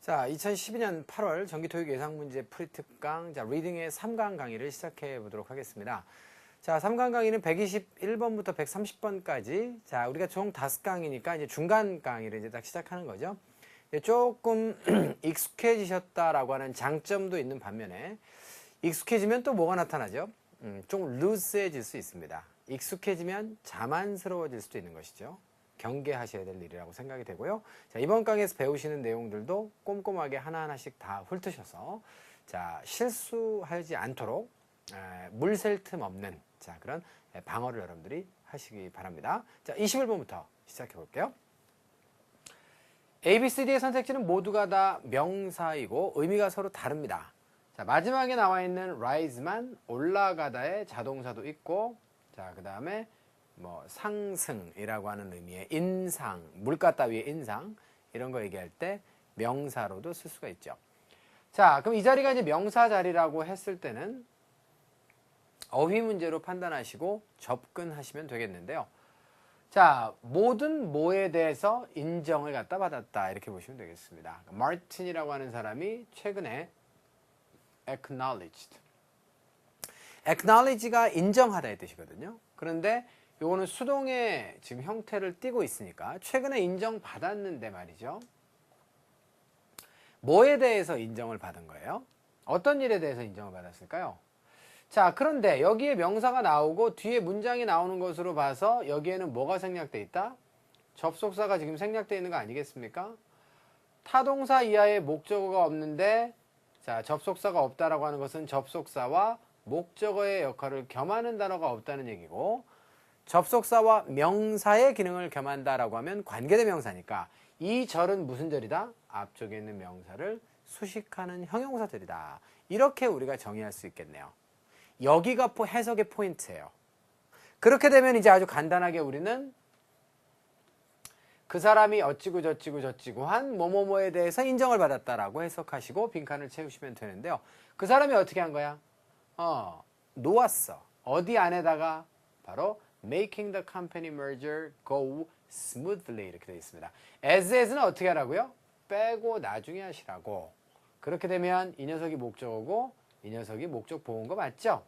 자, 2012년 8월 정기토익 예상문제 풀이특강, 자, 리딩의 3강 강의를 시작해 보도록 하겠습니다. 자, 3강 강의는 121번부터 130번까지, 자, 우리가 총 5강이니까 이제 중간 강의를 이제 딱 시작하는 거죠. 조금 익숙해지셨다라고 하는 장점도 있는 반면에, 익숙해지면 또 뭐가 나타나죠? 좀 루스해질 수 있습니다. 익숙해지면 자만스러워질 수도 있는 것이죠. 경계하셔야 될 일이라고 생각이 되고요. 자, 이번 강의에서 배우시는 내용들도 꼼꼼하게 하나하나씩 다 훑으셔서 자, 실수하지 않도록 물 셀 틈 없는 자, 그런 방어를 여러분들이 하시기 바랍니다. 자, 21번부터 시작해 볼게요. A, B, C, D의 선택지는 모두가 다 명사이고 의미가 서로 다릅니다. 자, 마지막에 나와 있는 rise만 올라가다의 자동사도 있고, 자, 그 다음에 뭐 상승이라고 하는 의미의 인상, 물가 따위의 인상 이런 거 얘기할 때 명사로도 쓸 수가 있죠. 자, 그럼 이 자리가 이제 명사 자리라고 했을 때는 어휘 문제로 판단하시고 접근하시면 되겠는데요. 자, 모든 뭐에 대해서 인정을 갖다 받았다 이렇게 보시면 되겠습니다. 마틴이라고 하는 사람이 최근에 acknowledged. acknowledge가 인정하다의 뜻이거든요. 그런데 요거는 수동의 지금 형태를 띠고 있으니까 최근에 인정받았는데 말이죠. 뭐에 대해서 인정을 받은 거예요? 어떤 일에 대해서 인정을 받았을까요? 자, 그런데 여기에 명사가 나오고 뒤에 문장이 나오는 것으로 봐서 여기에는 뭐가 생략돼 있다? 접속사가 지금 생략돼 있는 거 아니겠습니까? 타동사 이하의 목적어가 없는데 자, 접속사가 없다라고 하는 것은 접속사와 목적어의 역할을 겸하는 단어가 없다는 얘기고, 접속사와 명사의 기능을 겸한다라고 하면 관계대명사니까 이 절은 무슨 절이다? 앞쪽에 있는 명사를 수식하는 형용사절이다. 이렇게 우리가 정의할 수 있겠네요. 여기가 해석의 포인트예요. 그렇게 되면 이제 아주 간단하게 우리는 그 사람이 어찌고 저찌고 한 뭐뭐뭐에 대해서 인정을 받았다라고 해석하시고 빈칸을 채우시면 되는데요. 그 사람이 어떻게 한 거야? 놓았어. 어디 안에다가? 바로 making the company merger go smoothly 이렇게 되어 있습니다. as는 어떻게 하라고요? 빼고 나중에 하시라고. 그렇게 되면 이 녀석이 목적어고 이 녀석이 목적 보호인 거 맞죠?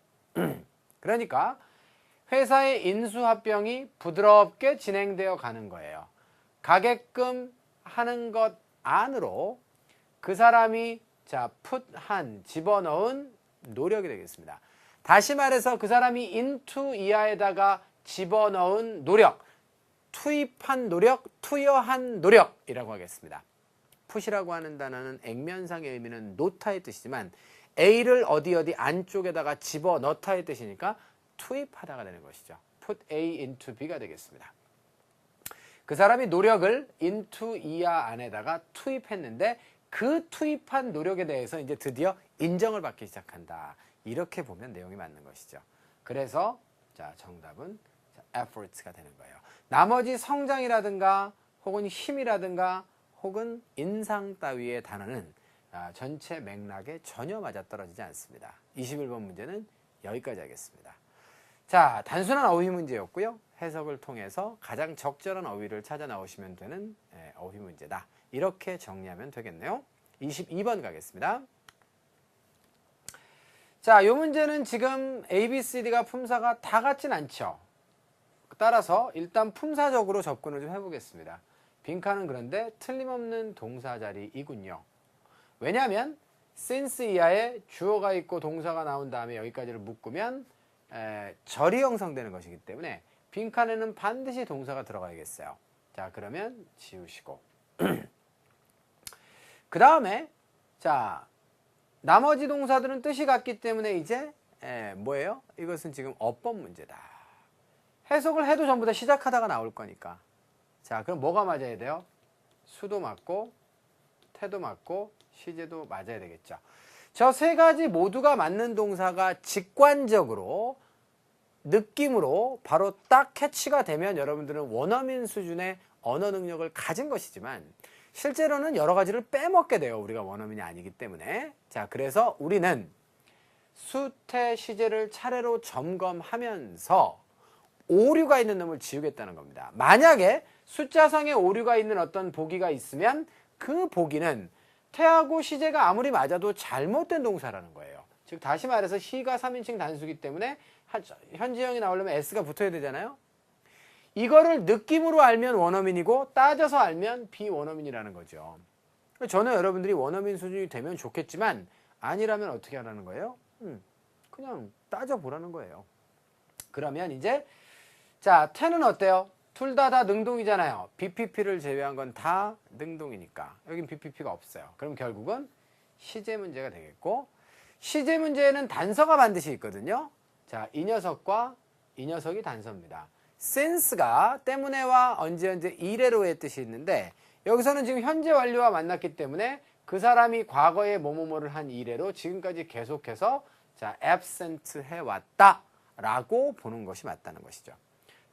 그러니까 회사의 인수합병이 부드럽게 진행되어 가는 거예요. 가게끔 하는 것 안으로 그 사람이 자 put 집어넣은 노력이 되겠습니다. 다시 말해서 그 사람이 into 이하에다가 집어넣은 노력, 투입한 노력, 투여한 노력이라고 하겠습니다. put이라고 하는 단어는 액면상의 의미는 놓다의 뜻이지만 A를 어디 안쪽에다가 집어넣다의 뜻이니까 투입하다가 되는 것이죠. put A into B가 되겠습니다. 그 사람이 노력을 into 이하 안에다가 투입했는데 그 투입한 노력에 대해서 이제 드디어 인정을 받기 시작한다. 이렇게 보면 내용이 맞는 것이죠. 그래서 자, 정답은 efforts가 되는 거예요. 나머지 성장이라든가 혹은 힘이라든가 혹은 인상 따위의 단어는 전체 맥락에 전혀 맞아떨어지지 않습니다. 21번 문제는 여기까지 하겠습니다. 자, 단순한 어휘 문제였고요. 해석을 통해서 가장 적절한 어휘를 찾아 나오시면 되는 어휘 문제다. 이렇게 정리하면 되겠네요. 22번 가겠습니다. 자, 이 문제는 지금 A, B, C, D가 품사가 다 같진 않죠. 따라서 일단 품사적으로 접근을 좀 해보겠습니다. 빈칸은 그런데 틀림없는 동사 자리이군요. 왜냐하면 since 이하에 주어가 있고 동사가 나온 다음에 여기까지를 묶으면 절이 형성되는 것이기 때문에 빈칸에는 반드시 동사가 들어가야겠어요. 자, 그러면 지우시고 그 다음에 자, 나머지 동사들은 뜻이 같기 때문에 이제 뭐예요? 이것은 지금 어법 문제다. 해석을 해도 전부 다 시작하다가 나올 거니까. 자, 그럼 뭐가 맞아야 돼요? 수도 맞고 태도 맞고 시제도 맞아야 되겠죠. 저 세 가지 모두가 맞는 동사가 직관적으로 느낌으로 바로 딱 캐치가 되면 여러분들은 원어민 수준의 언어 능력을 가진 것이지만 실제로는 여러 가지를 빼먹게 돼요. 우리가 원어민이 아니기 때문에. 자, 그래서 우리는 수태 시제를 차례로 점검하면서 오류가 있는 놈을 지우겠다는 겁니다. 만약에 숫자상에 오류가 있는 어떤 보기가 있으면 그 보기는 태하고 시제가 아무리 맞아도 잘못된 동사라는 거예요. 즉 다시 말해서 he가 3인칭 단수기 때문에 현지형이 나오려면 s가 붙어야 되잖아요. 이거를 느낌으로 알면 원어민이고 따져서 알면 비원어민이라는 거죠. 저는 여러분들이 원어민 수준이 되면 좋겠지만 아니라면 어떻게 하라는 거예요? 그냥 따져보라는 거예요. 그러면 이제 자, ten은 어때요? 둘 다 능동이잖아요. BPP를 제외한 건 다 능동이니까 여긴 BPP가 없어요. 그럼 결국은 시제 문제가 되겠고 시제 문제에는 단서가 반드시 있거든요. 자, 이 녀석과 이 녀석이 단서입니다. since가 때문에와 언제 이래로의 뜻이 있는데 여기서는 지금 현재 완료와 만났기 때문에 그 사람이 과거에 뭐뭐뭐를 한 이래로 지금까지 계속해서 자, absent 해왔다 라고 보는 것이 맞다는 것이죠.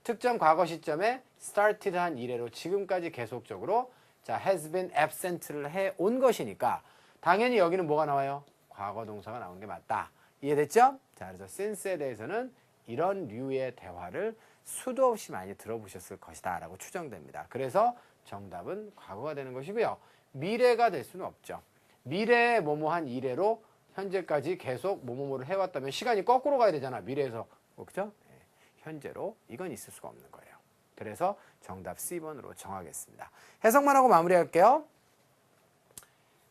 특정 과거 시점에 started 한 이래로 지금까지 계속적으로 자, has been absent를 해온 것이니까 당연히 여기는 뭐가 나와요? 과거 동사가 나오는 게 맞다. 이해됐죠? 자, 그래서 since에 대해서는 이런 류의 대화를 수도 없이 많이 들어보셨을 것이다 라고 추정됩니다. 그래서 정답은 과거가 되는 것이고요. 미래가 될 수는 없죠. 미래에 뭐뭐한 이래로 현재까지 계속 뭐뭐뭐를 해왔다면 시간이 거꾸로 가야 되잖아. 미래에서. 그렇죠? 네. 현재로 이건 있을 수가 없는 거예요. 그래서 정답 C번으로 정하겠습니다. 해석만 하고 마무리할게요.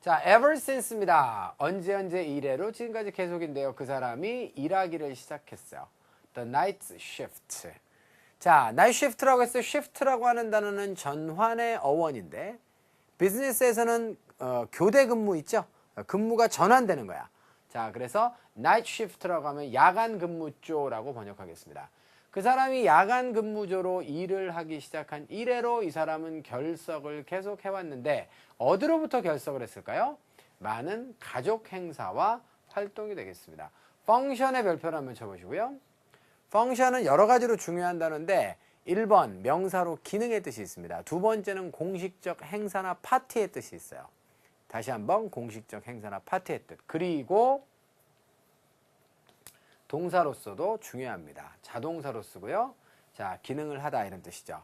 자, ever since입니다. 언제 이래로 지금까지 계속인데요. 그 사람이 일하기를 시작했어요. The night shift. 자, night shift라고 했어요. shift라고 하는 단어는 전환의 어원인데 비즈니스에서는 교대 근무 있죠? 근무가 전환되는 거야. 자, 그래서 night shift라고 하면 야간 근무조라고 번역하겠습니다. 그 사람이 야간 근무조로 일을 하기 시작한 이래로 이 사람은 결석을 계속 해왔는데 어디로부터 결석을 했을까요? 많은 가족 행사와 활동이 되겠습니다. 펑션의 별표를 한번 쳐보시고요. 펑션은 여러 가지로 중요한 단어인데 1번 명사로 기능의 뜻이 있습니다. 두 번째는 공식적 행사나 파티의 뜻이 있어요. 다시 한번 공식적 행사나 파티의 뜻. 그리고 동사로서도 중요합니다. 자동사로 쓰고요. 자, 기능을 하다 이런 뜻이죠.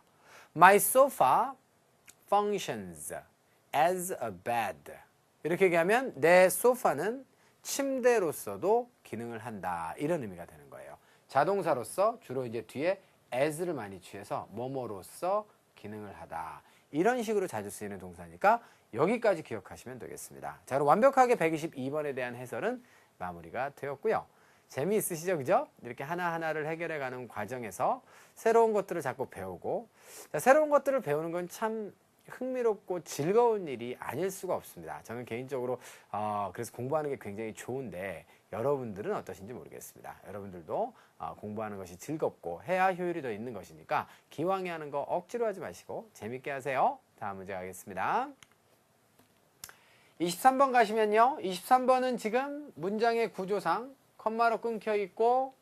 My sofa functions as a bed. 이렇게 얘기하면 내 소파는 침대로서도 기능을 한다. 이런 의미가 되는 거예요. 자동사로서 주로 이제 뒤에 as를 많이 취해서 뭐뭐로서 기능을 하다. 이런 식으로 자주 쓰이는 동사니까 여기까지 기억하시면 되겠습니다. 자, 그럼 완벽하게 122번에 대한 해설은 마무리가 되었고요. 재미있으시죠? 그죠? 이렇게 하나하나를 해결해가는 과정에서 새로운 것들을 자꾸 배우고 자, 새로운 것들을 배우는 건 참 흥미롭고 즐거운 일이 아닐 수가 없습니다. 저는 개인적으로 그래서 공부하는 게 굉장히 좋은데 여러분들은 어떠신지 모르겠습니다. 여러분들도 공부하는 것이 즐겁고 해야 효율이 더 있는 것이니까 기왕에 하는 거 억지로 하지 마시고 재밌게 하세요. 다음 문제 가겠습니다. 23번 가시면요. 23번은 지금 문장의 구조상 컴마로 끊겨 있고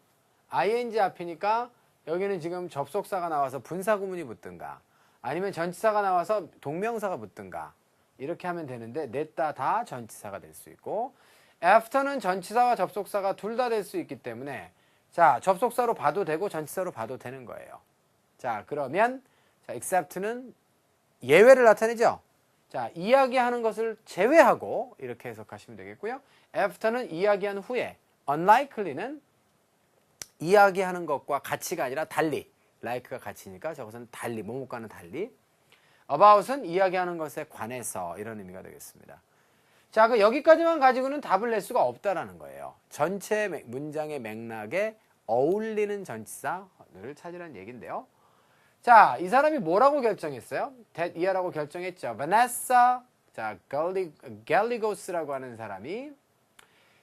ing 앞이니까 여기는 지금 접속사가 나와서 분사구문이 붙든가 아니면 전치사가 나와서 동명사가 붙든가 이렇게 하면 되는데 넷 다 전치사가 될 수 있고 after는 전치사와 접속사가 둘 다 될 수 있기 때문에 자, 접속사로 봐도 되고 전치사로 봐도 되는 거예요. 자, 그러면 자, except는 예외를 나타내죠. 자, 이야기하는 것을 제외하고 이렇게 해석하시면 되겠고요. after는 이야기한 후에 unlikely는 이야기하는 것과 같이가 아니라 달리 like가 같이니까 저것은 달리 뭐뭐과는 달리 about은 이야기하는 것에 관해서 이런 의미가 되겠습니다. 자, 그 여기까지만 가지고는 답을 낼 수가 없다라는 거예요. 전체 문장의 맥락에 어울리는 전치사를 찾으라는 얘기인데요. 자, 이 사람이 뭐라고 결정했어요? that year라고 결정했죠. Vanessa, 자, Gallegos라고 하는 사람이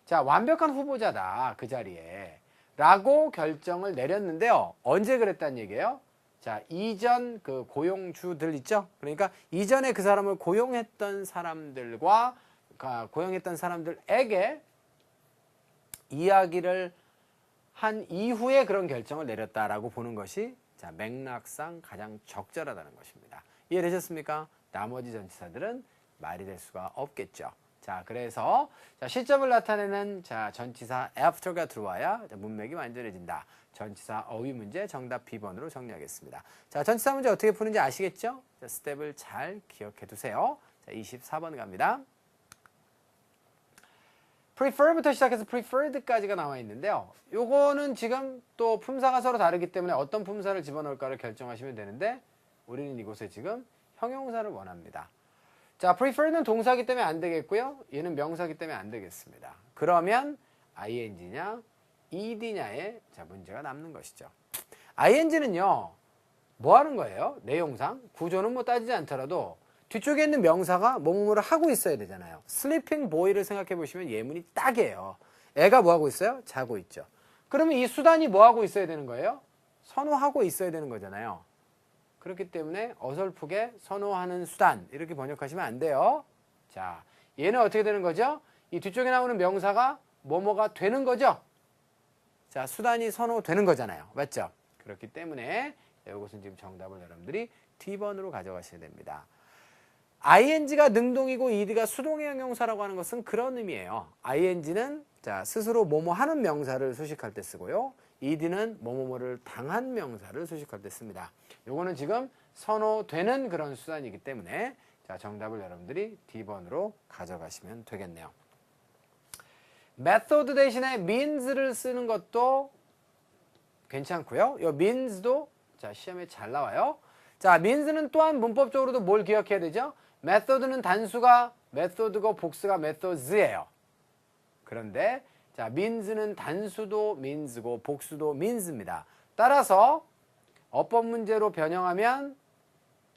자, 완벽한 후보자다. 그 자리에. 라고 결정을 내렸는데요. 언제 그랬다는 얘기예요? 자, 이전 그 고용주들 있죠? 그러니까 이전에 그 사람을 고용했던 사람들에게 이야기를 한 이후에 그런 결정을 내렸다라고 보는 것이 자, 맥락상 가장 적절하다는 것입니다. 이해되셨습니까? 나머지 전치사들은 말이 될 수가 없겠죠. 자, 그래서 자, 시점을 나타내는 자, 전치사 after가 들어와야 자, 문맥이 완전해진다. 전치사 어휘 문제 정답 B번으로 정리하겠습니다. 자, 전치사 문제 어떻게 푸는지 아시겠죠? 자, 스텝을 잘 기억해 두세요. 자, 24번 갑니다. prefer부터 시작해서 preferred까지가 나와 있는데요. 요거는 지금 또 품사가 서로 다르기 때문에 어떤 품사를 집어넣을까를 결정하시면 되는데 우리는 이곳에 지금 형용사를 원합니다. 자, prefer는 동사기 때문에 안 되겠고요. 얘는 명사기 때문에 안 되겠습니다. 그러면 ing냐 ed냐의 자, 문제가 남는 것이죠. ing는요. 뭐 하는 거예요? 내용상 구조는 뭐 따지지 않더라도 뒤쪽에 있는 명사가 뭐뭐를 하고 있어야 되잖아요. sleeping boy를 생각해 보시면 예문이 딱이에요. 애가 뭐 하고 있어요? 자고 있죠. 그러면 이 수단이 뭐 하고 있어야 되는 거예요? 선호하고 있어야 되는 거잖아요. 그렇기 때문에 어설프게 선호하는 수단 이렇게 번역하시면 안 돼요. 자, 얘는 어떻게 되는 거죠? 이 뒤쪽에 나오는 명사가 뭐뭐가 되는 거죠? 자, 수단이 선호되는 거잖아요. 맞죠? 그렇기 때문에 이것은 지금 정답을 여러분들이 D번으로 가져가셔야 됩니다. ing가 능동이고 ed가 수동의 형용사라고 하는 것은 그런 의미예요. ing는 자, 스스로 뭐뭐 하는 명사를 수식할 때 쓰고요. ed는 뭐뭐를 당한 명사를 수식할 때 씁니다. 요거는 지금 선호되는 그런 수단이기 때문에 자, 정답을 여러분들이 D번으로 가져가시면 되겠네요. method 대신에 means를 쓰는 것도 괜찮고요. 이 means도 자, 시험에 잘 나와요. 자, means는 또한 문법적으로도 뭘 기억해야 되죠? method는 단수가 method고 복수가 methods예요. 그런데 자, means는 단수도 means고 복수도 means입니다. 따라서 어법 문제로 변형하면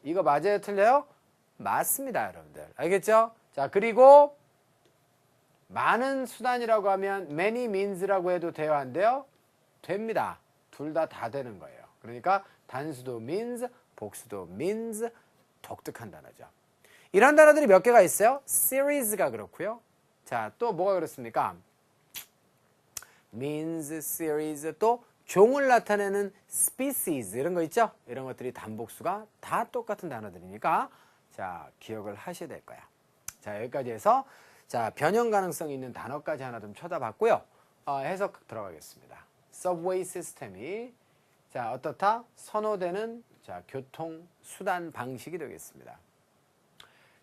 이거 맞아요? 틀려요? 맞습니다, 여러분들. 알겠죠? 자, 그리고 많은 수단이라고 하면 many means라고 해도 돼요? 안 돼요? 됩니다. 둘 다 되는 거예요. 그러니까 단수도 means, 복수도 means, 독특한 단어죠. 이런 단어들이 몇 개가 있어요? series가 그렇고요. 자, 또 뭐가 그렇습니까? means, series, 또 종을 나타내는 species 이런 거 있죠? 이런 것들이 단복수가 다 똑같은 단어들이니까 자, 기억을 하셔야 될 거야. 자, 여기까지 해서 자, 변형 가능성이 있는 단어까지 하나 좀 쳐다봤고요. 해석 들어가겠습니다. subway 시스템이 자, 어떻다? 선호되는 자, 교통 수단 방식이 되겠습니다.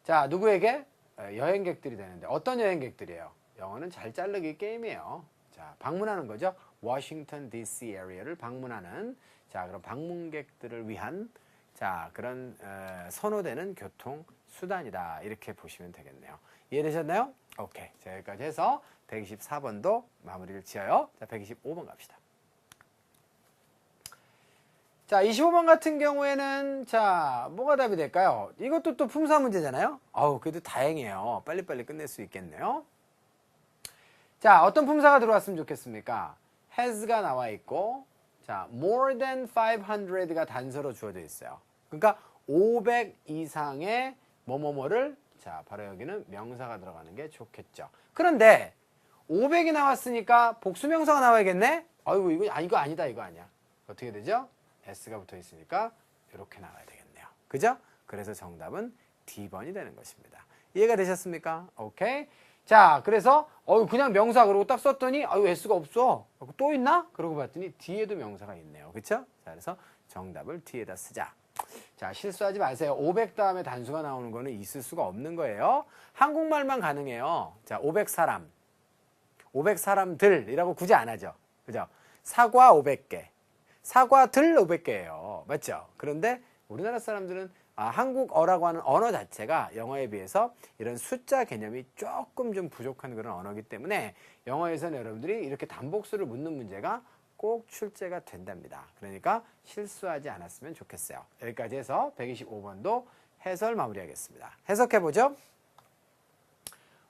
자, 누구에게? 여행객들이 되는데 어떤 여행객들이에요? 영어는 잘 자르기 게임이에요. 자, 방문하는 거죠. 워싱턴 DC 에리어를 방문하는 자, 그럼 방문객들을 위한 자, 그런 선호되는 교통 수단이다. 이렇게 보시면 되겠네요. 이해되셨나요? 오케이. 자, 여기까지 해서 124번도 마무리를 지어요. 자, 125번 갑시다. 자, 25번 같은 경우에는 자, 뭐가 답이 될까요? 이것도 또 품사 문제잖아요. 그래도 다행이에요. 빨리빨리 끝낼 수 있겠네요. 자, 어떤 품사가 들어왔으면 좋겠습니까? has가 나와 있고 자, more than 500가 단서로 주어져 있어요. 그러니까 500 이상의 뭐뭐뭐를 자, 바로 여기는 명사가 들어가는 게 좋겠죠. 그런데 500이 나왔으니까 복수명사가 나와야겠네? 아이고, 이거 아니다, 이거 아니야. 어떻게 되죠? S가 붙어 있으니까 이렇게 나와야 되겠네요. 그죠? 그래서 정답은 D번이 되는 것입니다. 이해가 되셨습니까? 오케이. 자, 그래서 그냥 명사 그러고 딱 썼더니 S가 없어. 또 있나? 그러고 봤더니 D에도 명사가 있네요. 그쵸? 자, 그래서 정답을 D에다 쓰자. 자, 실수하지 마세요. 500 다음에 단수가 나오는 거는 있을 수가 없는 거예요. 한국말만 가능해요. 자, 500사람, 500사람들이라고 굳이 안 하죠. 그죠? 사과 500개, 사과들 500개예요. 맞죠? 그런데 우리나라 사람들은 한국어라고 하는 언어 자체가 영어에 비해서 이런 숫자 개념이 조금 좀 부족한 그런 언어이기 때문에 영어에서는 여러분들이 이렇게 단복수를 묻는 문제가 꼭 출제가 된답니다. 그러니까 실수하지 않았으면 좋겠어요. 여기까지 해서 125번도 해설 마무리하겠습니다. 해석해보죠.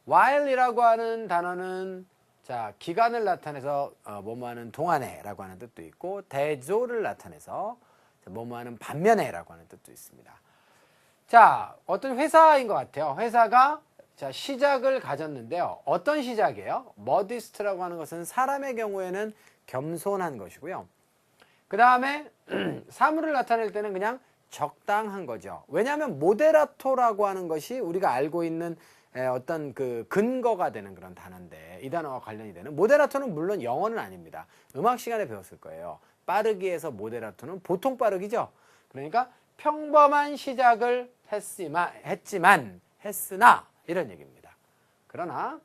while이라고 하는 단어는 자, 기간을 나타내서 뭐뭐하는 동안에라고 하는 뜻도 있고 대조를 나타내서 뭐뭐하는 반면에라고 하는 뜻도 있습니다. 자, 어떤 회사인 것 같아요. 회사가 자, 시작을 가졌는데요. 어떤 시작이에요? modest라고 하는 것은 사람의 경우에는 겸손한 것이고요. 그 다음에 사물을 나타낼 때는 그냥 적당한 거죠. 왜냐하면 모데라토라고 하는 것이 우리가 알고 있는 어떤 그 근거가 되는 그런 단어인데 이 단어와 관련이 되는 모데라토는 물론 영어는 아닙니다. 음악 시간에 배웠을 거예요. 빠르기에서 모데라토는 보통 빠르기죠. 그러니까 평범한 시작을 했으나 이런 얘기입니다. 그러나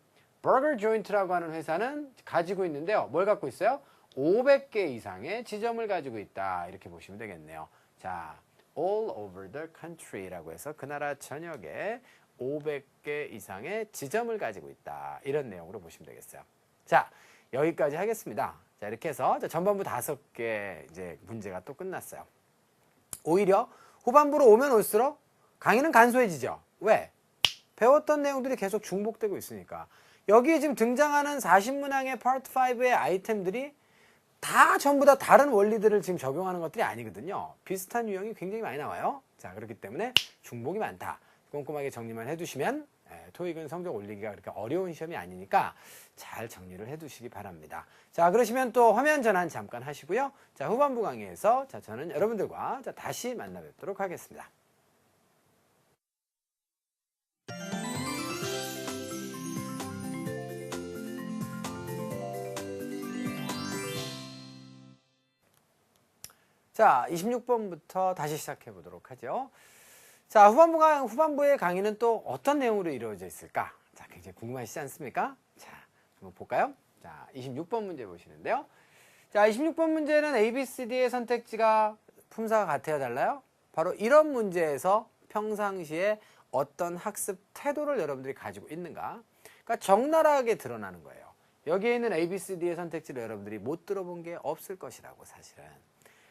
버거 조인트라고 하는 회사는 가지고 있는데요. 뭘 갖고 있어요? 500개 이상의 지점을 가지고 있다. 이렇게 보시면 되겠네요. 자, all over the country라고 해서 그 나라 전역에 500개 이상의 지점을 가지고 있다. 이런 내용으로 보시면 되겠어요. 자, 여기까지 하겠습니다. 자, 이렇게 해서 전반부 5개 이제 문제가 또 끝났어요. 오히려 후반부로 오면 올수록 강의는 간소해지죠. 왜? 배웠던 내용들이 계속 중복되고 있으니까. 여기에 지금 등장하는 40문항의 파트 5의 아이템들이 다 전부 다 다른 원리들을 지금 적용하는 것들이 아니거든요. 비슷한 유형이 굉장히 많이 나와요. 자, 그렇기 때문에 중복이 많다. 꼼꼼하게 정리만 해두시면 토익은 성적 올리기가 그렇게 어려운 시험이 아니니까 잘 정리를 해두시기 바랍니다. 자, 그러시면 또 화면 전환 잠깐 하시고요. 자, 후반부 강의에서 저는 여러분들과 다시 만나 뵙도록 하겠습니다. 자, 26번부터 다시 시작해 보도록 하죠. 자, 후반부의 강의는 또 어떤 내용으로 이루어져 있을까? 자, 굉장히 궁금하시지 않습니까? 자, 한번 볼까요? 자, 26번 문제 보시는데요. 자, 26번 문제는 A, B, C, D의 선택지가 품사가 같아야 달라요? 바로 이런 문제에서 평상시에 어떤 학습 태도를 여러분들이 가지고 있는가? 그러니까 적나라하게 드러나는 거예요. 여기에 있는 A, B, C, D의 선택지를 여러분들이 못 들어본 게 없을 것이라고 사실은.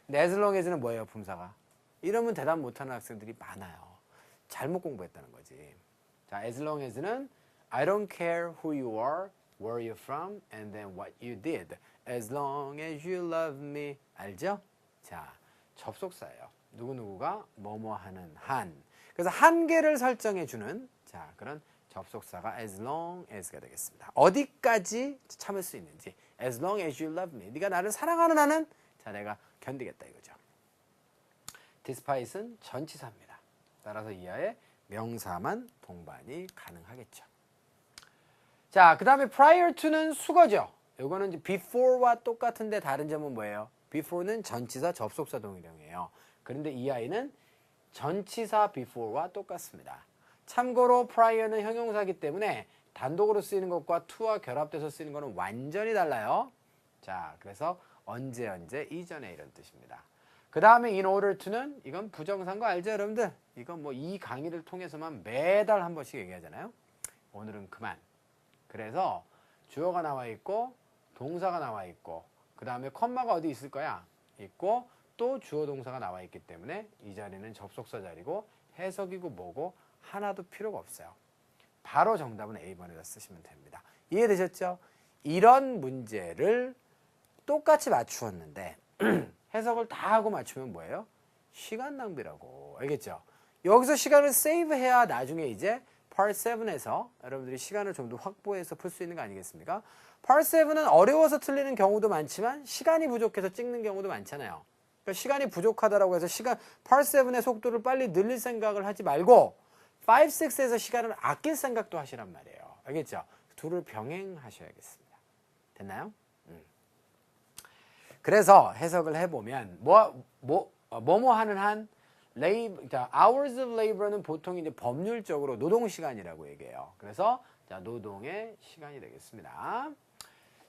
근데 as long as는 뭐예요, 품사가? 이러면 대답 못하는 학생들이 많아요. 잘못 공부했다는 거지. 자, as long as는 I don't care who you are, where you're from, and then what you did. As long as you love me. 알죠? 자, 접속사예요. 누구누구가 뭐뭐 하는 한. 그래서 한계를 설정해주는 자, 그런 접속사가 as long as가 되겠습니다. 어디까지 참을 수 있는지. As long as you love me. 네가 나를 사랑하는 한은 자, 내가 견디겠다 이거죠. Despite은 전치사입니다. 따라서 이하의 명사만 동반이 가능하겠죠. 자, 그 다음에 prior to는 수거죠. 이거는 이제 before와 똑같은데 다른 점은 뭐예요? before는 전치사 접속사 동일형이에요. 그런데 이하는 전치사 before와 똑같습니다. 참고로 prior는 형용사이기 때문에 단독으로 쓰이는 것과 to와 결합돼서 쓰이는 것은 완전히 달라요. 자, 그래서 언제 이전에 이런 뜻입니다. 그 다음에 in order to는 이건 부정사인 거 알죠, 여러분들? 이건 뭐 이 강의를 통해서만 매달 한 번씩 얘기하잖아요. 오늘은 그만. 그래서 주어가 나와 있고 동사가 나와 있고 그 다음에 컴마가 어디 있을 거야? 있고 또 주어 동사가 나와 있기 때문에 이 자리는 접속사 자리고 해석이고 뭐고 하나도 필요가 없어요. 바로 정답은 A번에다 쓰시면 됩니다. 이해되셨죠? 이런 문제를 똑같이 맞추었는데 해석을 다 하고 맞추면 뭐예요? 시간 낭비라고. 알겠죠? 여기서 시간을 세이브해야 나중에 이제 Part 7에서 여러분들이 시간을 좀 더 확보해서 풀 수 있는 거 아니겠습니까? Part 7은 어려워서 틀리는 경우도 많지만 시간이 부족해서 찍는 경우도 많잖아요. 그러니까 시간이 부족하다라고 해서 Part 7의 속도를 빨리 늘릴 생각을 하지 말고 5, 6에서 시간을 아낄 생각도 하시란 말이에요. 알겠죠? 둘을 병행하셔야겠습니다. 됐나요? 그래서 해석을 해보면 뭐뭐 하는 한 hours of labor는 보통 이제 법률적으로 노동 시간이라고 얘기해요. 그래서 자, 노동의 시간이 되겠습니다.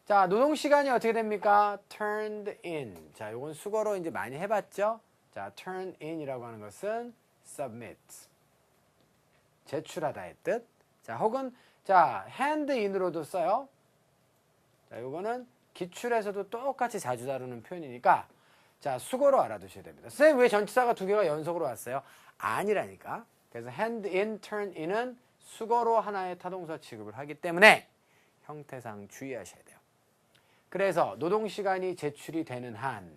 자, 노동 시간이 어떻게 됩니까? turned in. 자, 요건 수거로 이제 많이 해봤죠? 자, turn in이라고 하는 것은 submit. 제출하다의 뜻. 자, 혹은 자, hand in으로도 써요. 자, 요거는 기출에서도 똑같이 자주 다루는 표현이니까 자, 수거로 알아두셔야 됩니다. 선생님 왜 전치사가 두 개가 연속으로 왔어요? 아니라니까. 그래서 hand in, turn in은 수거로 하나의 타동사 취급을 하기 때문에 형태상 주의하셔야 돼요. 그래서 노동시간이 제출이 되는 한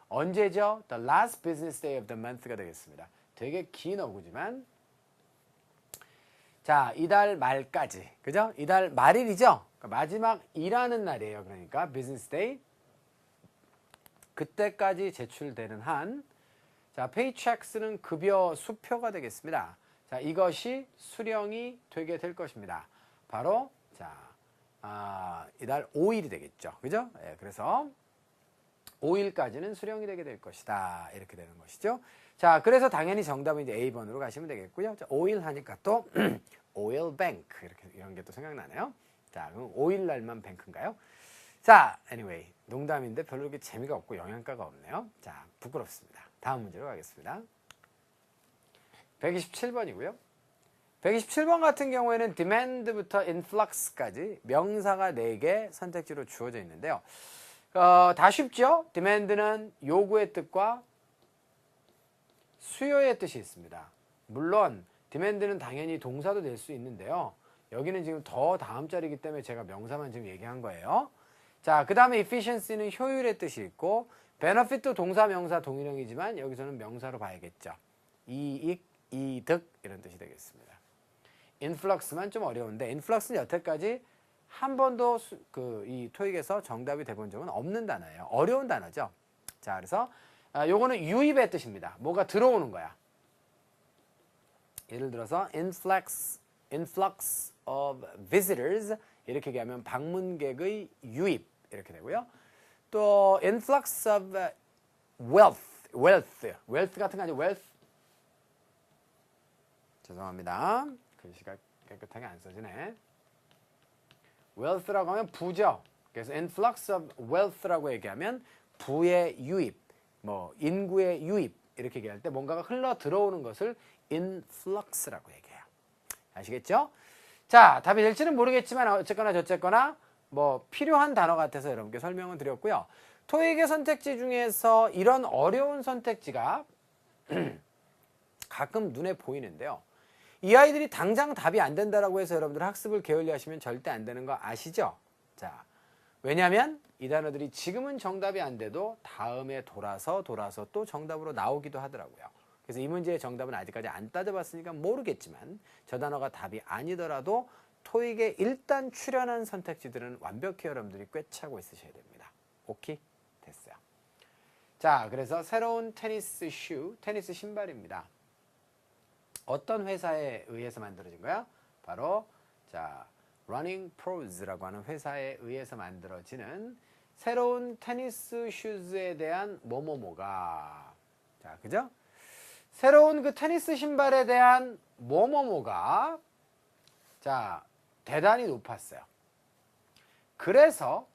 언제죠? The last business day of the month가 되겠습니다. 되게 긴 어구지만 자, 이달 말까지. 그죠? 이달 말일이죠? 그러니까 마지막 일하는 날이에요. 그러니까 business day. 그때까지 제출되는 한 자, paychecks는 급여 수표가 되겠습니다. 자, 이것이 수령이 되게 될 것입니다. 바로 자, 이달 5일이 되겠죠. 그죠? 예, 그래서 5일까지는 수령이 되게 될 것이다. 이렇게 되는 것이죠. 자, 그래서 당연히 정답은 이제 A번으로 가시면 되겠고요. 자, 5일 하니까 또 oil bank 이렇게 이런 게 또 생각나네요. 자, 그럼 5일 날만 뱅크인가요? 자, anyway. 농담인데 별로 그렇게 재미가 없고 영양가가 없네요. 자, 부끄럽습니다. 다음 문제로 가겠습니다. 127번이고요. 127번 같은 경우에는 demand부터 influx까지 명사가 4개 선택지로 주어져 있는데요. 다 쉽죠? demand는 요구의 뜻과 수요의 뜻이 있습니다. 물론 demand는 당연히 동사도 될 수 있는데요. 여기는 지금 더 다음 자리이기 때문에 제가 명사만 지금 얘기한 거예요. 자, 그 다음에 efficiency는 효율의 뜻이 있고 benefit도 동사, 명사, 동일형이지만 여기서는 명사로 봐야겠죠. 이익, 이득 이런 뜻이 되겠습니다. influx만 좀 어려운데 influx는 여태까지 한 번도 이 토익에서 정답이 돼본 적은 없는 단어예요. 어려운 단어죠. 자, 그래서 요거는 유입의 뜻입니다. 뭐가 들어오는 거야. 예를 들어서 influx of visitors 이렇게 얘기하면 방문객의 유입 이렇게 되고요. 또 influx of wealth 같은 거 아니죠? wealth 죄송합니다. 글씨가 깨끗하게 안 써지네. wealth라고 하면 부죠. 그래서 influx of wealth라고 얘기하면 부의 유입, 뭐 인구의 유입 이렇게 얘기할 때 뭔가가 흘러 들어오는 것을 influx라고 얘기해요. 아시겠죠? 자, 답이 될지는 모르겠지만 어쨌거나 저쨌거나 뭐 필요한 단어 같아서 여러분께 설명을 드렸고요. 토익의 선택지 중에서 이런 어려운 선택지가 가끔 눈에 보이는데요. 이 아이들이 당장 답이 안 된다라고 해서 여러분들 학습을 게을리 하시면 절대 안 되는 거 아시죠? 자, 왜냐하면 이 단어들이 지금은 정답이 안 돼도 다음에 돌아서 또 정답으로 나오기도 하더라고요. 그래서 이 문제의 정답은 아직까지 안 따져봤으니까 모르겠지만 저 단어가 답이 아니더라도 토익에 일단 출연한 선택지들은 완벽히 여러분들이 꿰차고 있으셔야 됩니다. 오케이? 됐어요. 자, 그래서 새로운 테니스 신발입니다. 어떤 회사에 의해서 만들어진 거야? 바로 자, Running Pros라고 하는 회사에 의해서 만들어지는 새로운 테니스 슈즈에 대한 뭐뭐뭐가 자, 그죠? 새로운 그 테니스 신발에 대한 뭐뭐뭐가 자, 대단히 높았어요. 그래서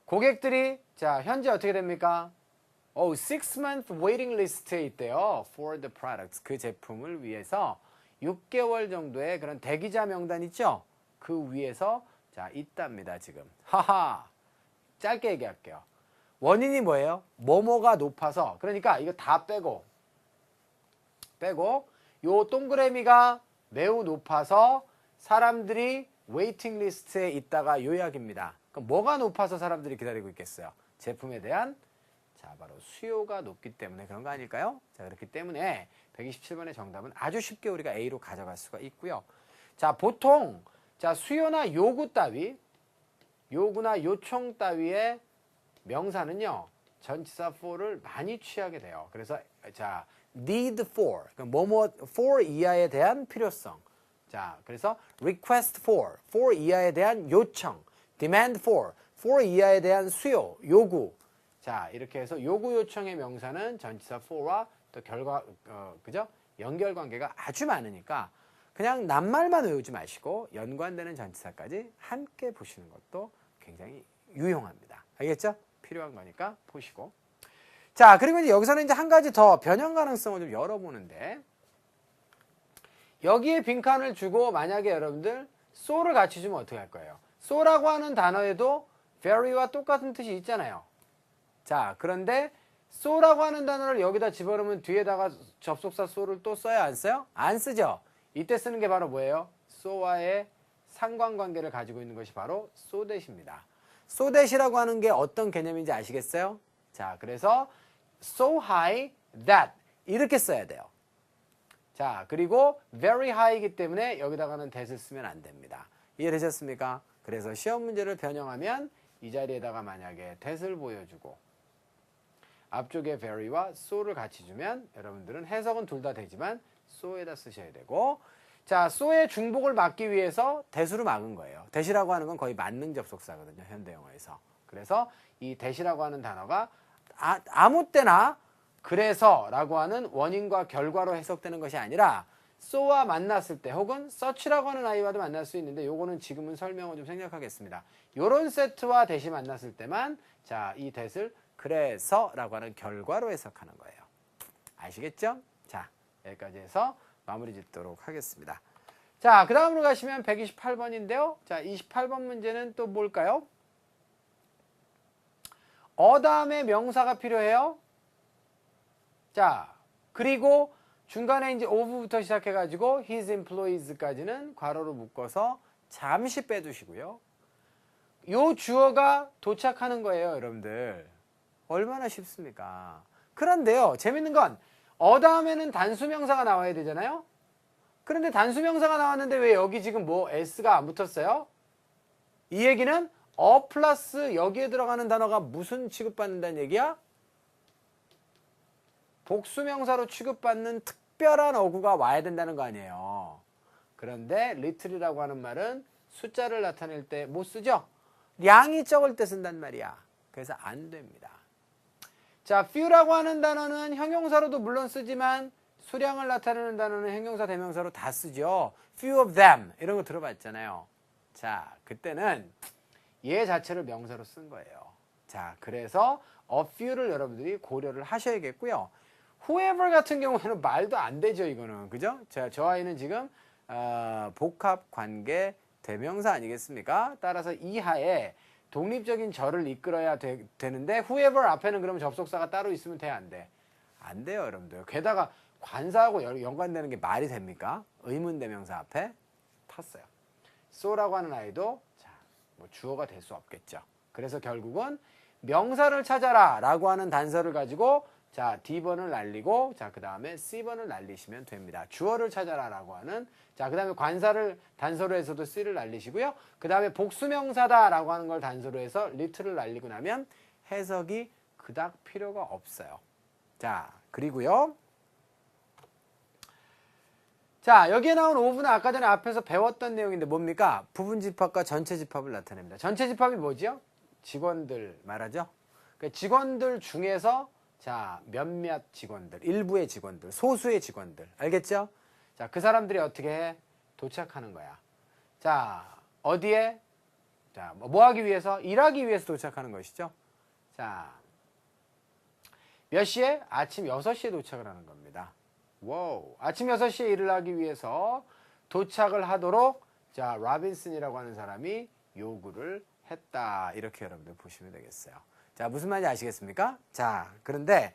고객들이 자, 현재 어떻게 됩니까? 6-month waiting list에 있대요. For the products. 그 제품을 위해서 6개월 정도의 그런 대기자 명단 있죠? 그 위에서 자, 있답니다, 지금. 하하. 짧게 얘기할게요. 원인이 뭐예요? 뭐뭐가 높아서. 그러니까 이거 다 빼고 요 동그라미가 매우 높아서 사람들이 웨이팅 리스트에 있다가 요약입니다. 그럼 뭐가 높아서 사람들이 기다리고 있겠어요? 제품에 대한 자, 바로 수요가 높기 때문에 그런 거 아닐까요? 자, 그렇기 때문에 127번의 정답은 아주 쉽게 우리가 A로 가져갈 수가 있고요. 자, 보통 자, 수요나 요구 따위, 요구나 요청 따위의 명사는요. 전치사 for를 많이 취하게 돼요. 그래서 자, need for, 그러니까 뭐뭐 for 이하에 대한 필요성. 자, 그래서 request for 이하에 대한 요청, demand for 이하에 대한 수요, 요구. 자, 이렇게 해서 요구 요청의 명사는 전치사 for와 또 그죠? 연결관계가 아주 많으니까 그냥 낱말만 외우지 마시고 연관되는 전치사까지 함께 보시는 것도 굉장히 유용합니다. 알겠죠? 필요한 거니까 보시고. 자, 그리고 이제 여기서는 이제 한 가지 더 변형 가능성을 좀 열어보는데 여기에 빈칸을 주고 만약에 여러분들 so를 같이 주면 어떻게 할 거예요? so라고 하는 단어에도 very와 똑같은 뜻이 있잖아요. 자, 그런데 so라고 하는 단어를 여기다 집어넣으면 뒤에다가 접속사 so를 또 써야 안 써요? 안 쓰죠. 이때 쓰는 게 바로 뭐예요? so와의 상관관계를 가지고 있는 것이 바로 so that입니다. so that이라고 하는 게 어떤 개념인지 아시겠어요? 자, 그래서 so high that 이렇게 써야 돼요. 자, 그리고 very high이기 때문에 여기다가는 that을 쓰면 안 됩니다. 이해되셨습니까? 그래서 시험 문제를 변형하면 이 자리에다가 만약에 that을 보여주고 앞쪽에 very와 so를 같이 주면 여러분들은 해석은 둘 다 되지만 so에다 쓰셔야 되고 자, so의 중복을 막기 위해서 that으로 막은 거예요. that이라고 하는 건 거의 만능 접속사거든요. 현대 영어에서. 그래서 이 that이라고 하는 단어가 아무 때나 그래서 라고 하는 원인과 결과로 해석되는 것이 아니라 so와 만났을 때 혹은 such라고 하는 아이와도 만날 수 있는데 요거는 지금은 설명을 좀 생략하겠습니다. 요런 set와 that이 만났을 때만 자, 이 that을 그래서라고 하는 결과로 해석하는 거예요. 아시겠죠? 자, 여기까지 해서 마무리 짓도록 하겠습니다. 자, 그 다음으로 가시면 128번인데요. 자, 28번 문제는 또 뭘까요? 다음에 명사가 필요해요. 자, 그리고 중간에 이제 of부터 시작해가지고 his employees까지는 괄호로 묶어서 잠시 빼두시고요. 요 주어가 도착하는 거예요, 여러분들. 얼마나 쉽습니까? 그런데요, 재밌는 건 다음에는 단수명사가 나와야 되잖아요. 그런데 단수명사가 나왔는데 왜 여기 지금 뭐 s가 안 붙었어요? 이 얘기는 플러스 여기에 들어가는 단어가 무슨 취급받는다는 얘기야? 복수명사로 취급받는 특별한 어구가 와야 된다는 거 아니에요. 그런데 little이라고 하는 말은 숫자를 나타낼 때 못 쓰죠? 양이 적을 때 쓴단 말이야. 그래서 안 됩니다. 자, few라고 하는 단어는 형용사로도 물론 쓰지만 수량을 나타내는 단어는 형용사, 대명사로 다 쓰죠. few of them 이런 거 들어봤잖아요. 자, 그때는 얘 자체를 명사로 쓴 거예요. 자, 그래서 a few를 여러분들이 고려를 하셔야겠고요. whoever 같은 경우에는 말도 안 되죠, 이거는. 그죠? 자, 저 아이는 지금 복합 관계 대명사 아니겠습니까? 따라서 이하에 독립적인 절을 이끌어야 되는데 whoever 앞에는 그러면 접속사가 따로 있으면 돼, 안 돼? 안 돼요, 여러분들. 게다가 관사하고 연관되는 게 말이 됩니까? 의문대명사 앞에 탔어요. so라고 하는 아이도 자, 뭐 주어가 될 수 없겠죠. 그래서 결국은 명사를 찾아라 라고 하는 단서를 가지고 자, D번을 날리고 자, 그 다음에 C번을 날리시면 됩니다. 주어를 찾아라 라고 하는 자, 그 다음에 관사를 단서로 해서도 C를 날리시고요. 그 다음에 복수명사다 라고 하는 걸 단서로 해서 little를 날리고 나면 해석이 그닥 필요가 없어요. 자, 그리고요. 자, 여기에 나온 of는 아까 전에 앞에서 배웠던 내용인데 뭡니까? 부분 집합과 전체 집합을 나타냅니다. 전체 집합이 뭐지요? 직원들 말하죠. 그러니까 직원들 중에서 자, 몇몇 직원들, 일부의 직원들, 소수의 직원들. 알겠죠? 자, 그 사람들이 어떻게 해? 도착하는 거야. 자, 어디에? 자, 뭐 하기 위해서? 일하기 위해서 도착하는 것이죠. 자, 몇 시에? 아침 6시에 도착을 하는 겁니다. 와우. 아침 6시에 일을 하기 위해서 도착을 하도록 자, 라빈슨이라고 하는 사람이 요구를 했다. 이렇게 여러분들 보시면 되겠어요. 자, 무슨 말인지 아시겠습니까? 자, 그런데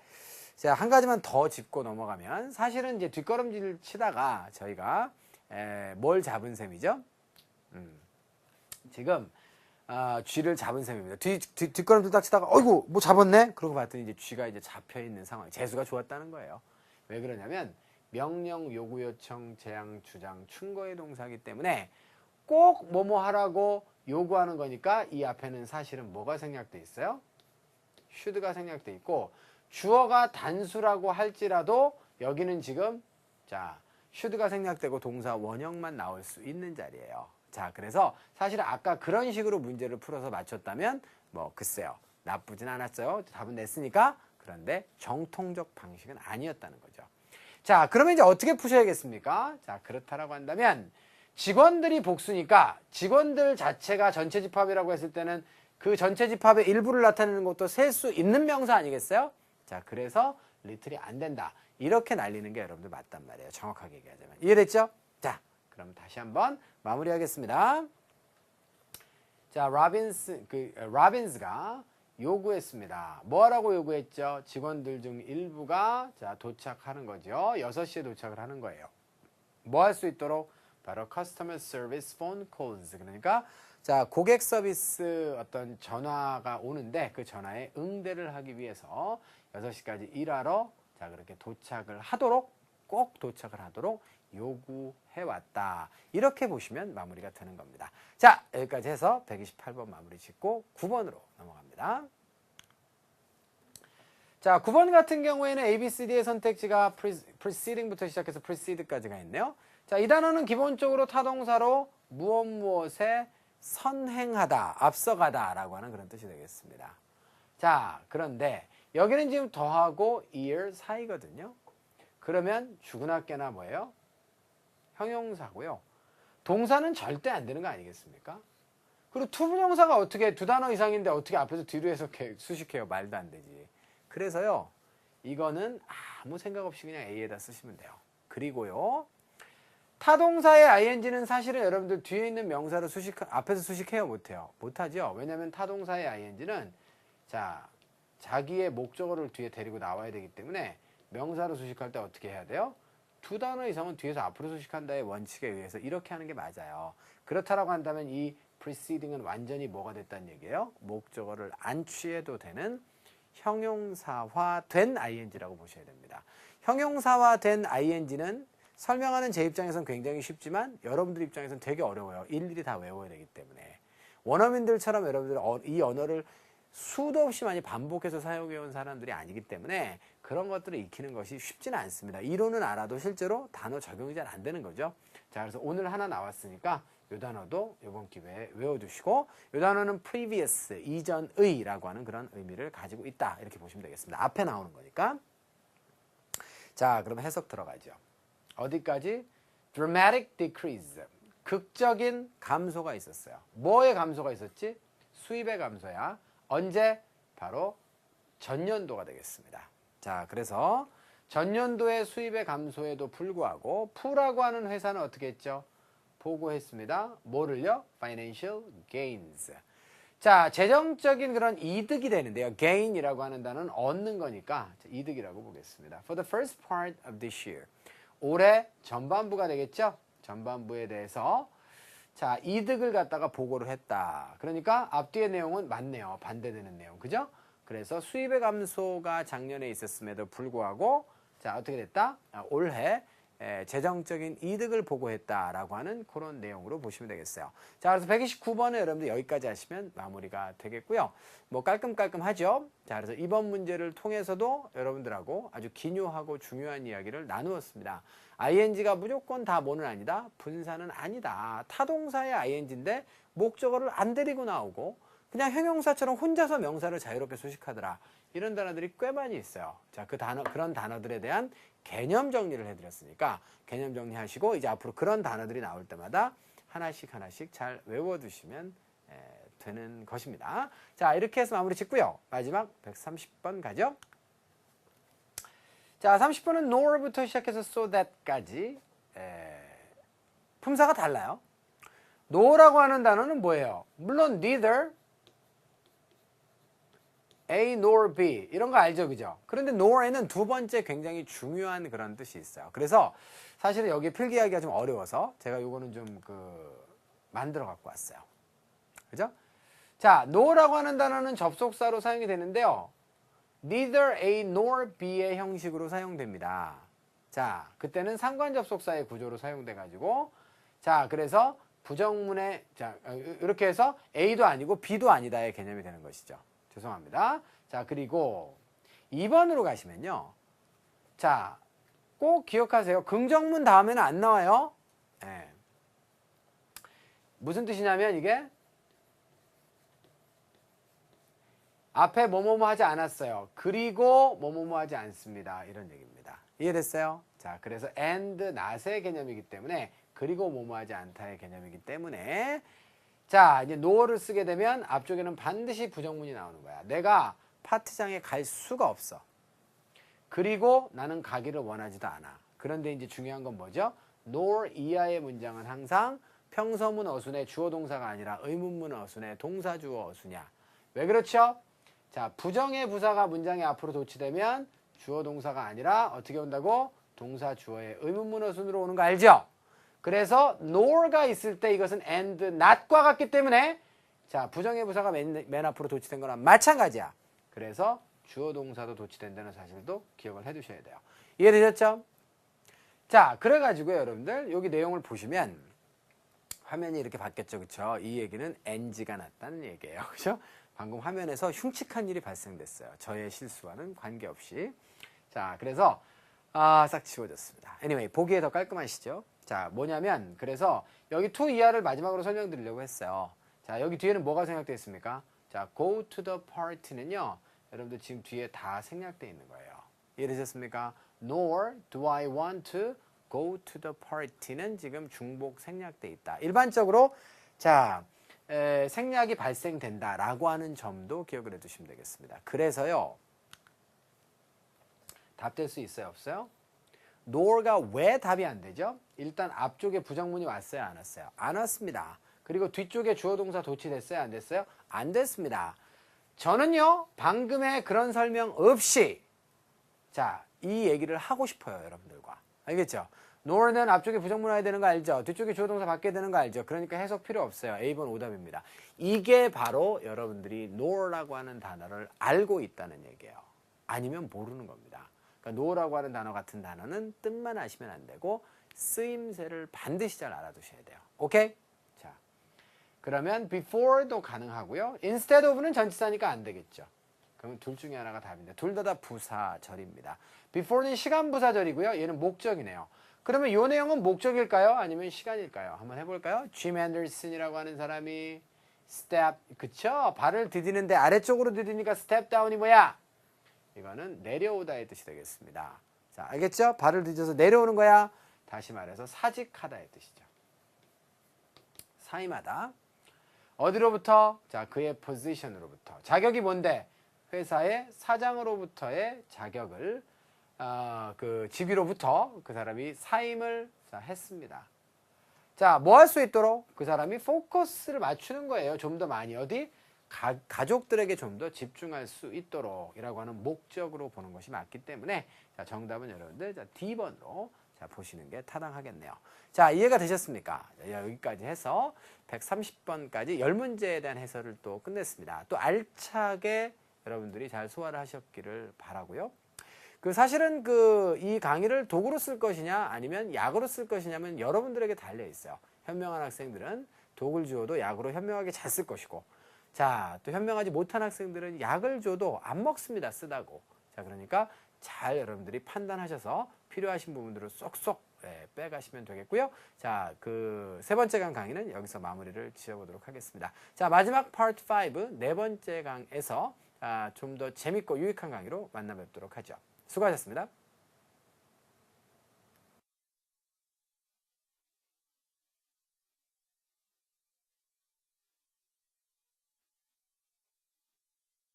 제가 한 가지만 더 짚고 넘어가면 사실은 이제 뒷걸음질 치다가 저희가 뭘 잡은 셈이죠? 지금 쥐를 잡은 셈입니다. 뒷걸음질 딱 치다가 어이구 뭐 잡았네? 그러고 봤더니 이제 쥐가 이제 잡혀 있는 상황. 재수가 좋았다는 거예요. 왜 그러냐면 명령, 요구, 요청, 제양, 주장, 충고의 동사이기 때문에 꼭 뭐뭐 하라고 요구하는 거니까 이 앞에는 사실은 뭐가 생략돼 있어요? should가 생략돼 있고 주어가 단수라고 할지라도 여기는 지금 자 should가 생략되고 동사 원형만 나올 수 있는 자리예요. 자, 그래서 사실 아까 그런 식으로 문제를 풀어서 맞췄다면 뭐 글쎄요, 나쁘진 않았어요. 답은 냈으니까. 그런데 정통적 방식은 아니었다는 거죠. 자, 그러면 이제 어떻게 푸셔야겠습니까? 자, 그렇다라고 한다면 직원들이 복수니까 직원들 자체가 전체 집합이라고 했을 때는 그 전체 집합의 일부를 나타내는 것도 셀 수 있는 명사 아니겠어요? 자, 그래서 little이 안 된다. 이렇게 날리는 게 여러분들 맞단 말이에요. 정확하게 얘기하자면. 이해됐죠? 자, 그럼 다시 한번 마무리하겠습니다. 자, 라빈스가 요구했습니다. 뭐 하라고 요구했죠? 직원들 중 일부가 자, 도착하는 거죠. 6시에 도착을 하는 거예요. 뭐 할 수 있도록? 바로 customer service phone calls. 그러니까 자, 고객 서비스 어떤 전화가 오는데 그 전화에 응대를 하기 위해서 6시까지 일하러 자, 그렇게 도착을 하도록 꼭 도착을 하도록 요구해 왔다. 이렇게 보시면 마무리가 되는 겁니다. 자, 여기까지 해서 128번 마무리 짓고 9번으로 넘어갑니다. 자, 9번 같은 경우에는 A, B, C, D의 선택지가 preceding부터 시작해서 precede까지가 있네요. 자, 이 단어는 기본적으로 타동사로 무엇에 선행하다, 앞서가다 라고 하는 그런 뜻이 되겠습니다. 자, 그런데 여기는 지금 더하고 ear 사이거든요. 그러면 주근학계나 뭐예요? 형용사고요. 동사는 절대 안 되는 거 아니겠습니까? 그리고 투부정사가 어떻게 두 단어 이상인데 어떻게 앞에서 뒤로 해서 수식해요? 말도 안 되지. 그래서요. 이거는 아무 생각 없이 그냥 A에다 쓰시면 돼요. 그리고요. 타동사의 ing는 사실은 여러분들 뒤에 있는 명사를 앞에서 수식해요? 못해요? 못하죠? 왜냐하면 타동사의 ing는 자기의 목적어를 뒤에 데리고 나와야 되기 때문에 명사로 수식할 때 어떻게 해야 돼요? 두 단어 이상은 뒤에서 앞으로 수식한다의 원칙에 의해서 이렇게 하는 게 맞아요. 그렇다라고 한다면 이 preceding은 완전히 뭐가 됐다는 얘기예요? 목적어를 안 취해도 되는 형용사화된 ing라고 보셔야 됩니다. 형용사화된 ing는 설명하는 제 입장에서는 굉장히 쉽지만 여러분들 입장에서는 되게 어려워요. 일일이 다 외워야 되기 때문에. 원어민들처럼 여러분들 이 언어를 수도 없이 많이 반복해서 사용해온 사람들이 아니기 때문에 그런 것들을 익히는 것이 쉽지는 않습니다. 이론은 알아도 실제로 단어 적용이 잘 안 되는 거죠. 자, 그래서 오늘 하나 나왔으니까 이 단어도 이번 기회에 외워두시고 이 단어는 previous, 이전의 라고 하는 그런 의미를 가지고 있다. 이렇게 보시면 되겠습니다. 앞에 나오는 거니까. 자, 그럼 해석 들어가죠. 어디까지? dramatic decrease. 극적인 감소가 있었어요. 뭐의 감소가 있었지? 수입의 감소야. 언제? 바로 전년도가 되겠습니다. 자, 그래서 전년도의 수입의 감소에도 불구하고 푸라고 하는 회사는 어떻게 했죠? 보고했습니다. 뭐를요? financial gains. 자, 재정적인 그런 이득이 되는데요. gain이라고 하는 단어는 얻는 거니까 이득이라고 보겠습니다. For the first part of this year. 올해 전반부가 되겠죠? 전반부에 대해서 자, 이득을 갖다가 보고를 했다. 그러니까 앞뒤의 내용은 맞네요. 반대되는 내용. 그죠? 그래서 수입의 감소가 작년에 있었음에도 불구하고 자, 어떻게 됐다? 올해 재정적인 이득을 보고했다라고 하는 그런 내용으로 보시면 되겠어요. 자, 그래서 129번은 여러분들 여기까지 하시면 마무리가 되겠고요. 뭐 깔끔깔끔하죠? 자, 그래서 이번 문제를 통해서도 여러분들하고 아주 기묘하고 중요한 이야기를 나누었습니다. ing가 무조건 다 뭐는 아니다? 분사는 아니다. 타동사의 ing인데 목적어를 안 데리고 나오고 그냥 형용사처럼 혼자서 명사를 자유롭게 수식하더라. 이런 단어들이 꽤 많이 있어요. 자, 그런 단어들에 대한 개념 정리를 해드렸으니까 개념 정리하시고 이제 앞으로 그런 단어들이 나올 때마다 하나씩 잘 외워두시면 되는 것입니다. 자, 이렇게 해서 마무리 짓고요. 마지막 130번 가죠. 자, 30번은 nor부터 시작해서 so that까지 품사가 달라요. no라고 하는 단어는 뭐예요? 물론 neither A nor B 이런 거 알죠, 그죠? 그런데 nor에는 두 번째 굉장히 중요한 그런 뜻이 있어요. 그래서 사실은 여기 필기하기가 좀 어려워서 제가 요거는 좀 만들어 갖고 왔어요. 그죠? 자, no라고 하는 단어는 접속사로 사용이 되는데요. neither A nor B의 형식으로 사용됩니다. 자, 그때는 상관접속사의 구조로 사용돼 가지고 자, 그래서 부정문에 자, 이렇게 해서 A도 아니고 B도 아니다의 개념이 되는 것이죠. 죄송합니다. 자, 그리고 2번으로 가시면요. 자, 꼭 기억하세요. 긍정문 다음에는 안 나와요. 네. 무슨 뜻이냐면 이게 앞에 뭐뭐뭐 하지 않았어요. 그리고 뭐뭐뭐 하지 않습니다. 이런 얘기입니다. 이해됐어요? 자, 그래서 and, not의 개념이기 때문에 그리고 뭐뭐 하지 않다의 개념이기 때문에 자, 이제 no를 쓰게 되면 앞쪽에는 반드시 부정문이 나오는 거야. 내가 파트장에 갈 수가 없어. 그리고 나는 가기를 원하지도 않아. 그런데 이제 중요한 건 뭐죠? nor 이하의 문장은 항상 평서문 어순의 주어 동사가 아니라 의문문 어순의 동사 주어 어순이야. 왜 그렇죠? 자, 부정의 부사가 문장의 앞으로 도치되면 주어 동사가 아니라 어떻게 온다고? 동사 주어의 의문문 어순으로 오는 거 알죠? 그래서 nor가 있을 때 이것은 and, not과 같기 때문에 자, 부정의 부사가 맨 앞으로 도치된 거랑 마찬가지야. 그래서 주어 동사도 도치된다는 사실도 기억을 해두셔야 돼요. 이해되셨죠? 자, 그래가지고요, 여러분들 여기 내용을 보시면 화면이 이렇게 바뀌었죠, 그렇죠? 이 얘기는 NG가 났다는 얘기예요, 그렇죠? 방금 화면에서 흉측한 일이 발생됐어요. 저의 실수와는 관계없이. 자, 그래서 싹 지워졌습니다. Anyway, 보기에 더 깔끔하시죠? 자, 뭐냐면 그래서 여기 to 이하를 마지막으로 설명드리려고 했어요. 자, 여기 뒤에는 뭐가 생략되어 있습니까? 자, go to the party는요. 여러분들 지금 뒤에 다 생략되어 있는 거예요. 이해되셨습니까? Nor do I want to go to the party는 지금 중복 생략돼 있다. 일반적으로 자 생략이 발생된다라고 하는 점도 기억을 해두시면 되겠습니다. 그래서요. 답 될 수 있어요? 없어요? nor가 왜 답이 안 되죠? 일단 앞쪽에 부정문이 왔어요? 안 왔어요? 안 왔습니다. 그리고 뒤쪽에 주어 동사 도치됐어요? 안 됐어요? 안 됐습니다. 저는요. 방금의 그런 설명 없이 자, 이 얘기를 하고 싶어요. 여러분들과. 알겠죠? nor는 앞쪽에 부정문 와야 되는 거 알죠? 뒤쪽에 주어 동사 바뀌어야 되는 거 알죠? 그러니까 해석 필요 없어요. A번 오답입니다. 이게 바로 여러분들이 nor라고 하는 단어를 알고 있다는 얘기예요. 아니면 모르는 겁니다. 그러니까 no라고 하는 단어 같은 단어는 뜻만 아시면 안 되고 쓰임새를 반드시 잘 알아두셔야 돼요. 오케이? 자, 그러면 before도 가능하고요. instead of는 전치사니까 안 되겠죠. 그러면 둘 중에 하나가 답인데 둘 다 부사절입니다. before는 시간 부사절이고요. 얘는 목적이네요. 그러면 이 내용은 목적일까요? 아니면 시간일까요? 한번 해볼까요? 짐 앤더슨이라고 하는 사람이 step, 그쵸? 발을 디디는데 아래쪽으로 디디니까 step down이 뭐야? 이거는 내려오다의 뜻이 되겠습니다. 자, 알겠죠? 발을 뒤져서 내려오는 거야. 다시 말해서 사직하다의 뜻이죠. 사임하다. 어디로부터? 자, 그의 포지션으로부터. 자격이 뭔데? 회사의 사장으로부터의 자격을 그 직위로부터 그 사람이 사임을 했습니다. 자, 뭐 할 수 있도록? 그 사람이 포커스를 맞추는 거예요. 좀 더 많이. 어디? 가족들에게 좀 더 집중할 수 있도록 이라고 하는 목적으로 보는 것이 맞기 때문에 자, 정답은 여러분들 자, D번으로 자, 보시는 게 타당하겠네요. 자, 이해가 되셨습니까? 여기까지 해서 130번까지 10문제에 대한 해설을 또 끝냈습니다. 또 알차게 여러분들이 잘 소화를 하셨기를 바라고요. 그 사실은 이 강의를 도구로 쓸 것이냐 아니면 약으로 쓸 것이냐면 여러분들에게 달려 있어요. 현명한 학생들은 독을 주어도 약으로 현명하게 잘 쓸 것이고 자, 또 현명하지 못한 학생들은 약을 줘도 안 먹습니다. 쓰다고. 자, 그러니까 잘 여러분들이 판단하셔서 필요하신 부분들을 쏙쏙 빼가시면 되겠고요. 자, 그 세 번째 강의는 여기서 마무리를 지어보도록 하겠습니다. 자, 마지막 파트 5, 네 번째 강에서 좀 더 재밌고 유익한 강의로 만나 뵙도록 하죠. 수고하셨습니다.